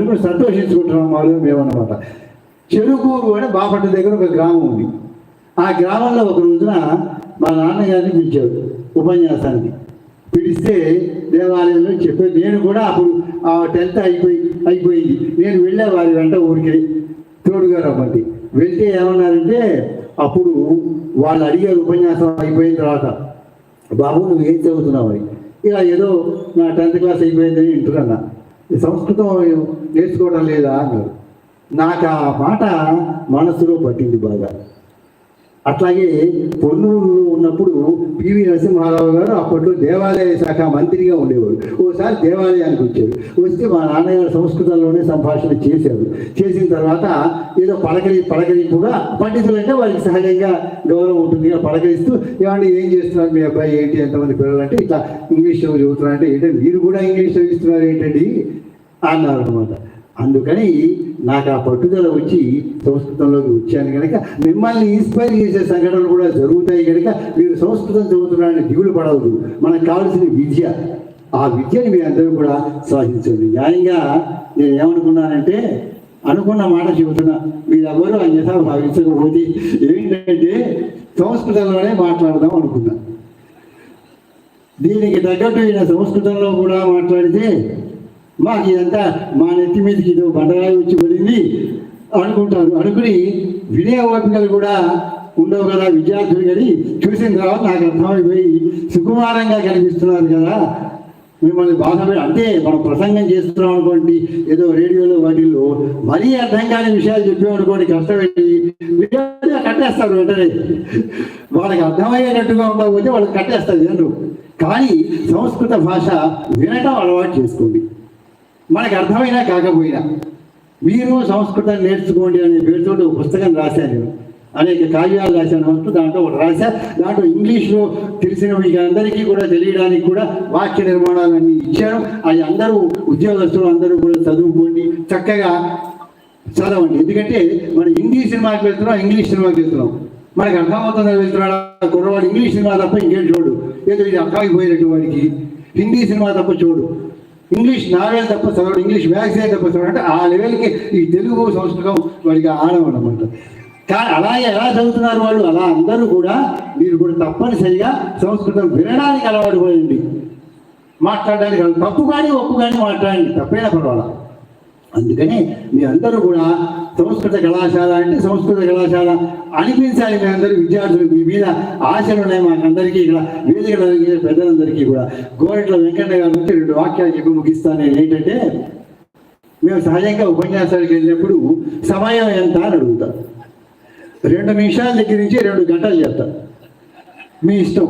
పెట్టుకుని సంతోషించుకుంటున్నాం వాళ్ళు మేమన్నమాట. చెరుకూరు అని బాపట్ల దగ్గర ఒక గ్రామం ఉంది. ఆ గ్రామంలో ఒక రోజున మా నాన్నగారిని పిలిచాడు ఉపన్యాసానికి. పిలిస్తే దేవాలయంలో చెప్పారు. నేను కూడా అప్పుడు 10th అయిపోయింది. నేను వెళ్ళే వారి వెంట ఊరికి తోడుగా రమ్మంది. వెళ్తే ఏమన్నారంటే, అప్పుడు వాళ్ళు అడిగారు ఉపన్యాసం అయిపోయిన తర్వాత, బాబు నువ్వు ఏం చదువుతున్నావు అని. ఇలా ఏదో నా 10th క్లాస్ అయిపోయిందని వింటున్నా, సంస్కృతం నేర్చుకోవడం లేదా అన్నారు. నాకు ఆ మాట మనసులో పట్టింది బాగా. అట్లాగే పొన్నూరులో ఉన్నప్పుడు పివి నరసింహారావు గారు అప్పట్లో దేవాలయ శాఖ మంత్రిగా ఉండేవారు. ఓసారి దేవాలయానికి వచ్చారు. వస్తే మా నాన్నగారు సంస్కృతంలోనే సంభాషణ చేశారు. చేసిన తర్వాత ఏదో పలకరి కూడా పండితులు అంటే వారికి సహజంగా గౌరవం ఉంటుంది. పలకరిస్తూ ఏమంటే ఏం చేస్తున్నారు మీ అబ్బాయి, ఏంటి ఎంతమంది పిల్లలు అంటే ఇట్లా ఇంగ్లీష్లో చదువుతున్నారంటే, ఏంటంటే మీరు కూడా ఇంగ్లీష్ చదివిస్తున్నారు ఏంటండి అన్నారు అనమాట. అందుకని నాకు ఆ పట్టుదల వచ్చి సంస్కృతంలోకి వచ్చాను కనుక మిమ్మల్ని ఇన్స్పైర్ చేసే సంఘటనలు కూడా జరుగుతాయి కనుక మీరు సంస్కృతం చదువుతున్నారని దిగులు పడవద్దు. మనకు కావాల్సిన విద్య, ఆ విద్యని మీ అందరూ కూడా సాధించండి. న్యాయంగా నేను ఏమనుకున్నానంటే, అనుకున్న మాట చెబుతున్నా, మీరెవరూ అన్యథా భావించకపోతే ఏంటంటే సంస్కృతంలోనే మాట్లాడదాం అనుకున్నా. దీనికి తగ్గట్టు ఈయన సంస్కృతంలో కూడా మాట్లాడితే మాకు ఇదంతా మా నెత్తి మీదకి ఇదో బండరాయి వచ్చి పడింది అనుకుంటారు. అనుకుని వినే ఓపికలు కూడా ఉండవు కదా విద్యార్థులు. కానీ చూసిన తర్వాత నాకు అర్థమైపోయి సుకుమారంగా కనిపిస్తున్నారు కదా, మిమ్మల్ని బాధపడి అంటే మనం ప్రసంగం చేస్తున్నాం అనుకోండి, ఏదో రేడియోలో వాటిల్లో మరీ అర్థం కాని విషయాలు చెప్పామనుకోండి, కష్టపడి కట్టేస్తారు వెంటనే. వాళ్ళకి అర్థమయ్యేటట్టుగా ఉండకపోతే వాళ్ళకి కట్టేస్తారు జనరు. కానీ సంస్కృత భాష వినటం అలవాటు చేసుకోండి. మనకు అర్థమైనా కాకపోయినా మీరు సంస్కృతాన్ని నేర్చుకోండి అనే పేరుతో ఒక పుస్తకం రాశాను నేను. అనేక కావ్యాలు రాశాను. దాంట్లో ఒకటి రాశా. దాంట్లో ఇంగ్లీష్లో తెలిసిన మీకు అందరికీ కూడా తెలియడానికి కూడా వాక్య నిర్మాణాలన్నీ ఇచ్చాను. అది అందరూ ఉద్యోగస్తులు అందరూ కూడా చదువుకోండి, చక్కగా చదవండి. ఎందుకంటే మనం హిందీ సినిమాకి వెళ్తున్నాం, ఇంగ్లీష్ సినిమాకి వెళ్తున్నాం, మనకు అర్థమవుతుందని వెళ్తున్నాడు కుర్రవాడు. ఇంగ్లీష్ సినిమా తప్ప ఇంకేం చూడు, ఏదో ఇది అర్థమైపోయినట్టు వాడికి. హిందీ సినిమా తప్ప చూడు, ఇంగ్లీష్ నావెల్ తప్ప చదవడం, ఇంగ్లీష్ మ్యాగజైన్ తప్ప చదవడం. అంటే ఆ లెవెల్కి ఈ తెలుగు సంస్కృతం వాడికి ఆనం అనమాట. కానీ అలాగే ఎలా చదువుతున్నారు వాళ్ళు, అలా అందరూ కూడా మీరు కూడా తప్పనిసరిగా సంస్కృతం వినడానికి అలవాటు పోయండి, మాట్లాడడానికి తప్పు కానీ ఒప్పు కానీ మాట్లాడండి, తప్పైనా పర్వాలా. అందుకని మీ అందరూ కూడా సంస్కృత కళాశాల అంటే సంస్కృత కళాశాల అనిపించాలి. మీ అందరూ విద్యార్థులు, మీ మీద ఆశలు ఉన్నాయి మాకందరికీ, ఇక్కడ వేదిక పెద్దలందరికీ కూడా. గోరెట్ల వెంకన్న గారు నుంచి 2 వాక్యాలు చెప్పి ముగిస్తాను. నేను ఏంటంటే, మేము సహజంగా ఉపన్యాసాలకు వెళ్ళినప్పుడు సమయం ఎంత అని అడుగుతాం. 2 నిమిషాల దగ్గర నుంచి 2 గంటలు చెప్తాం, మీ ఇష్టం.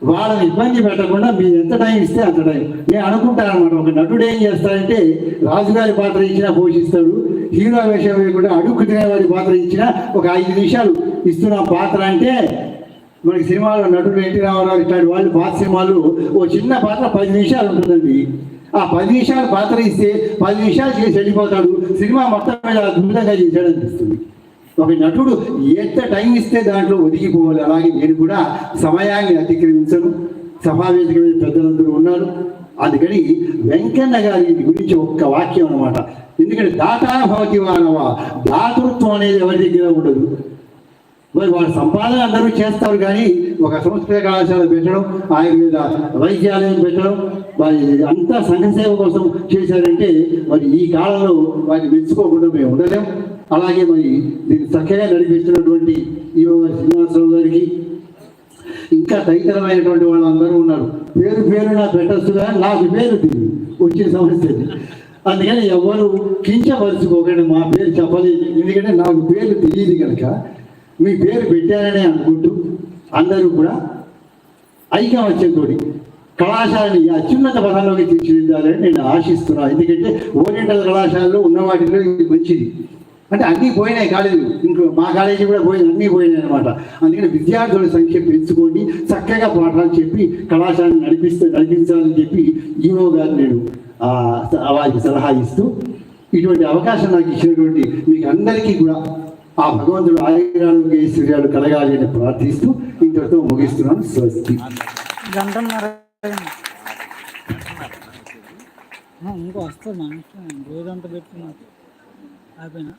వాళ్ళని ఇబ్బంది పెట్టకుండా మీరు ఎంత టైం ఇస్తే అంత టైం. నేను అనుకుంటాను అనమాట, ఒక నటుడు ఏం చేస్తాడంటే రాజుగారి పాత్ర ఇచ్చినా పోషిస్తాడు, హీరో వేషం వేయకుండా అడుక్కు తినేవాడి పాత్ర ఇచ్చినా ఒక 5 నిమిషాలు ఇస్తున్న పాత్ర. అంటే మనకి సినిమాలో నటుడు ఎన్టీ రామారావు ఇట్లాంటి వాళ్ళు పాత సినిమాలు ఓ చిన్న పాత్ర 10 నిమిషాలు ఉంటుందండి. ఆ 10 నిమిషాలు పాత్ర ఇస్తే 10 నిమిషాలు చేసి వెళ్ళిపోతాడు, సినిమా మొత్తం మీద అద్భుతంగా చేశాడు అనిపిస్తుంది. ఒక నటుడు ఎంత టైం ఇస్తే దాంట్లో ఒదిగిపోవాలి. అలాగే నేను కూడా సమయాన్ని అతిక్రమించను. సభావేదిక మీద పెద్దలందరూ ఉన్నారు. అందుకని వెంకన్న గారి గురించి ఒక్క వాక్యం అనమాట. ఎందుకంటే దాతా భవతి మానవ, దాతృత్వం అనేది ఎవరి దగ్గర ఉండదు. మరి వాళ్ళ సంపాదన అందరూ చేస్తారు, కానీ ఒక సంస్కృత కళాశాల పెట్టడం, ఆయుర్వేద వైద్యాలయం పెట్టడం, వారి అంతా సంఘసేవ కోసం చేశారంటే మరి ఈ కాలంలో వారిని మెచ్చుకోకుండా మేము ఉండలేం. అలాగే మరి దీన్ని చక్కగా నడిపిస్తున్నటువంటి ఈవో శ్రీనివాసరావు గారికి, ఇంకా తదితరమైనటువంటి వాళ్ళందరూ ఉన్నారు. పేరు నా పెట్టచ్చుగా, నాకు పేరు తెలియదు వచ్చిన సమస్య. అందుకని ఎవరు కించపరుచుకోకండి, మా పేరు చెప్పలేదు. ఎందుకంటే నాకు పేరు తెలియదు కనుక మీ పేరు పెట్టారనే అనుకుంటూ అందరూ కూడా ఐకమత్యంతో కళాశాలని అత్యున్నత పదంలోకి తీర్చిదిద్దాలని నేను ఆశిస్తున్నాను. ఎందుకంటే ఓరియంటల్ కళాశాలలో ఉన్న వాటిలో ఇది మంచిది. అంటే అన్నీ పోయినాయి కాలేజీలు, ఇంకో మా కాలేజీ కూడా పోయింది, అన్నీ పోయినాయి అనమాట. అందుకని విద్యార్థుల సంఖ్య పెంచుకోండి, చక్కగా పాఠాలు చెప్పి కళాశాలను నడిపించాలని చెప్పి ఈవో గారు నేను వారికి సలహా ఇస్తూ, ఇటువంటి అవకాశం నాకు ఇచ్చినటువంటి మీకు అందరికీ కూడా ఆ భగవంతుడు ఆయురారోగ్య ఐశ్వర్యాలు కలగాలి అని ప్రార్థిస్తూ ఇంతటితో ముగిస్తున్నాను. స్వస్తి. ఇంకో వస్తుంది మన ఇష్టం రోజంతా పెట్టి నాకు అయిపోయినా